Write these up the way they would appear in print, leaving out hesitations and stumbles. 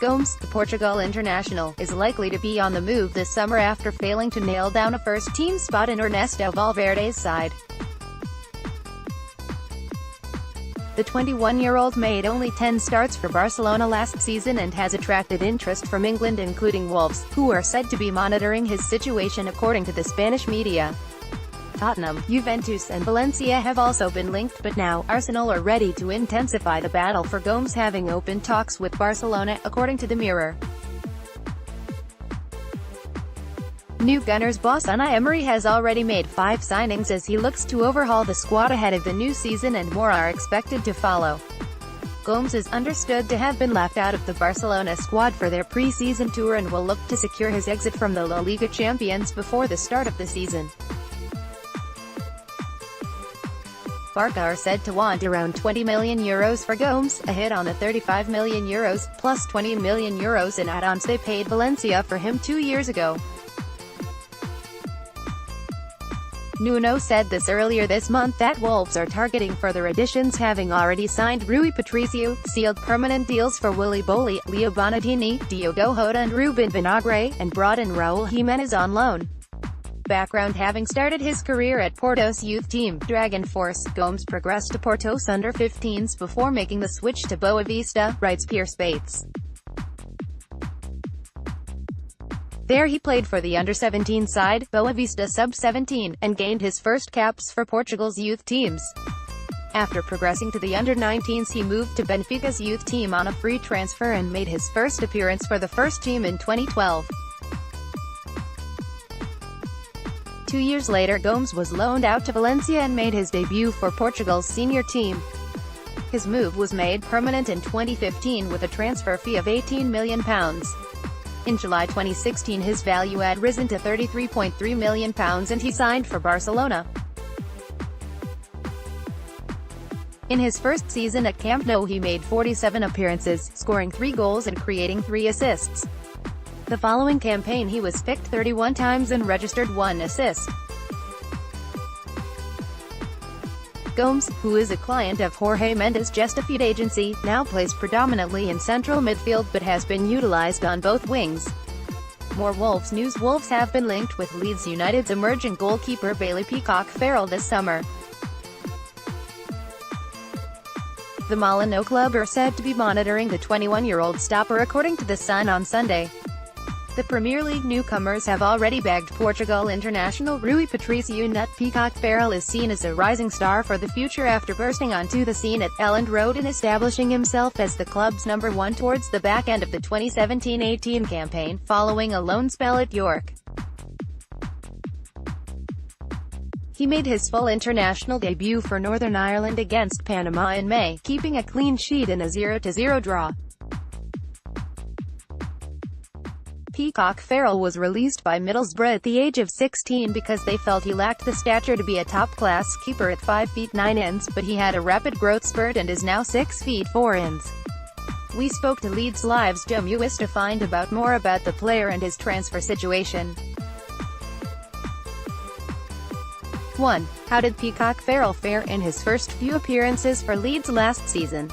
Gomes, the Portugal international, is likely to be on the move this summer after failing to nail down a first-team spot in Ernesto Valverde's side. The 21-year-old made only 10 starts for Barcelona last season and has attracted interest from England, including Wolves, who are said to be monitoring his situation according to the Spanish media. Tottenham, Juventus and Valencia have also been linked, but now, Arsenal are ready to intensify the battle for Gomes, having opened talks with Barcelona, according to the Mirror. New Gunners boss Unai Emery has already made 5 signings as he looks to overhaul the squad ahead of the new season, and more are expected to follow. Gomes is understood to have been left out of the Barcelona squad for their pre-season tour and will look to secure his exit from the La Liga champions before the start of the season. Barca are said to want around €20 million for Gomes, a hit on the €35 million, plus €20 million in add-ons they paid Valencia for him 2 years ago. Nuno said this earlier this month that Wolves are targeting further additions, having already signed Rui Patricio, sealed permanent deals for Willy Bolly, Leo Bonatini, Diogo Jota and Ruben Vinagre, and brought in Raul Jimenez on loan. Background: having started his career at Porto's youth team, Dragon Force, Gomes progressed to Porto's under-15s before making the switch to Boavista, writes Pierce Bates. There he played for the under-17 side, Boavista sub-17, and gained his first caps for Portugal's youth teams. After progressing to the under-19s, he moved to Benfica's youth team on a free transfer and made his first appearance for the first team in 2012. 2 years later, Gomes was loaned out to Valencia and made his debut for Portugal's senior team. His move was made permanent in 2015 with a transfer fee of £18 million. In July 2016 his value had risen to £33.3 million and he signed for Barcelona. In his first season at Camp Nou he made 47 appearances, scoring 3 goals and creating 3 assists. The following campaign he was picked 31 times and registered 1 assist. Gomes, who is a client of Jorge Mendes' Gestafeed agency, now plays predominantly in central midfield but has been utilized on both wings. More Wolves news: Wolves have been linked with Leeds United's emerging goalkeeper Bailey Peacock-Farrell this summer. The Molyneux club are said to be monitoring the 21-year-old stopper, according to The Sun on Sunday. The Premier League newcomers have already bagged Portugal international Rui Patricio. Peacock-Farrell is seen as a rising star for the future after bursting onto the scene at Elland Road and establishing himself as the club's number 1 towards the back end of the 2017-18 campaign, following a loan spell at York. He made his full international debut for Northern Ireland against Panama in May, keeping a clean sheet in a 0-0 draw. Peacock-Farrell was released by Middlesbrough at the age of 16 because they felt he lacked the stature to be a top-class keeper at 5 feet 9 inches, but he had a rapid growth spurt and is now 6 feet 4 inches. We spoke to Leeds Live's Joe Mewis to find out more about the player and his transfer situation. 1. How did Peacock-Farrell fare in his first few appearances for Leeds last season?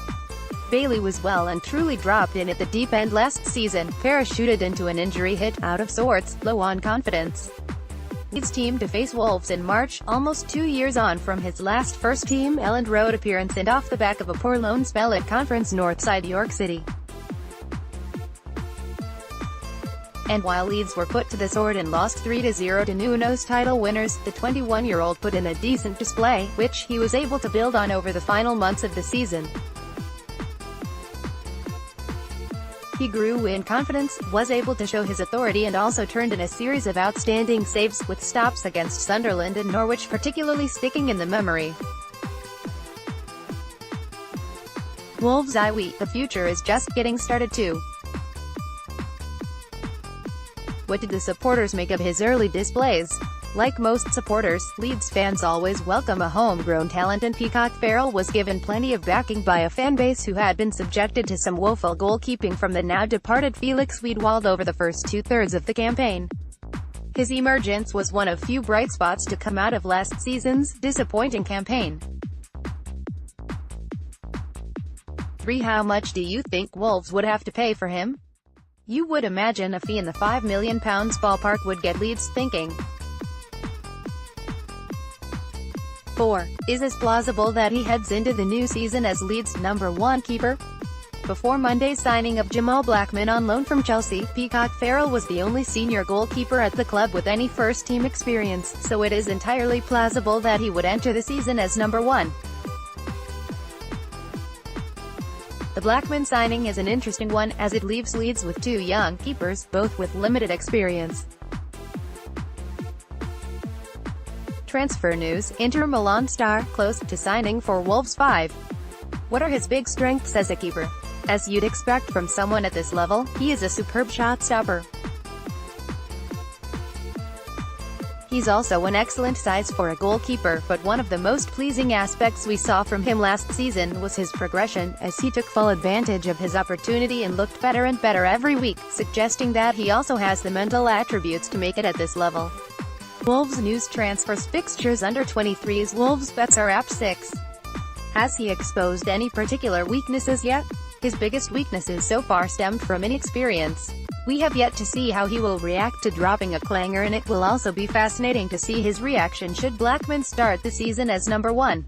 Bailey was well and truly dropped in at the deep end last season, parachuted into an injury hit, out of sorts, low on confidence. Leeds team to face Wolves in March, almost 2 years on from his last first-team Elland Road appearance and off the back of a poor loan spell at Conference North side York City. And while Leeds were put to the sword and lost 3-0 to Nuno's title winners, the 21-year-old put in a decent display, which he was able to build on over the final months of the season. He grew in confidence, was able to show his authority and also turned in a series of outstanding saves, with stops against Sunderland and Norwich particularly sticking in the memory. Wolves the future is just getting started too. What did the supporters make of his early displays? Like most supporters, Leeds fans always welcome a homegrown talent, and Peacock-Farrell was given plenty of backing by a fanbase who had been subjected to some woeful goalkeeping from the now-departed Felix Wiedwald over the first 2/3 of the campaign. His emergence was one of few bright spots to come out of last season's disappointing campaign. 3. How much do you think Wolves would have to pay for him? You would imagine a fee in the £5 million ballpark would get Leeds thinking. 4. Is it plausible that he heads into the new season as Leeds' #1 keeper? Before Monday's signing of Jamal Blackman on loan from Chelsea, Peacock Farrell was the only senior goalkeeper at the club with any first-team experience, so it is entirely plausible that he would enter the season as #1. The Blackman signing is an interesting one, as it leaves Leeds with two young keepers, both with limited experience. Transfer news: Inter Milan star, close to signing for Wolves. 5. What are his big strengths as a keeper? As you'd expect from someone at this level, he is a superb shot stopper. He's also an excellent size for a goalkeeper, but one of the most pleasing aspects we saw from him last season was his progression, as he took full advantage of his opportunity and looked better and better every week, suggesting that he also has the mental attributes to make it at this level. Wolves news: transfers, fixtures, under 23s. Wolves bets are up 6. Has he exposed any particular weaknesses yet? His biggest weaknesses so far stemmed from inexperience. We have yet to see how he will react to dropping a clanger, and it will also be fascinating to see his reaction should Blackman start the season as #1.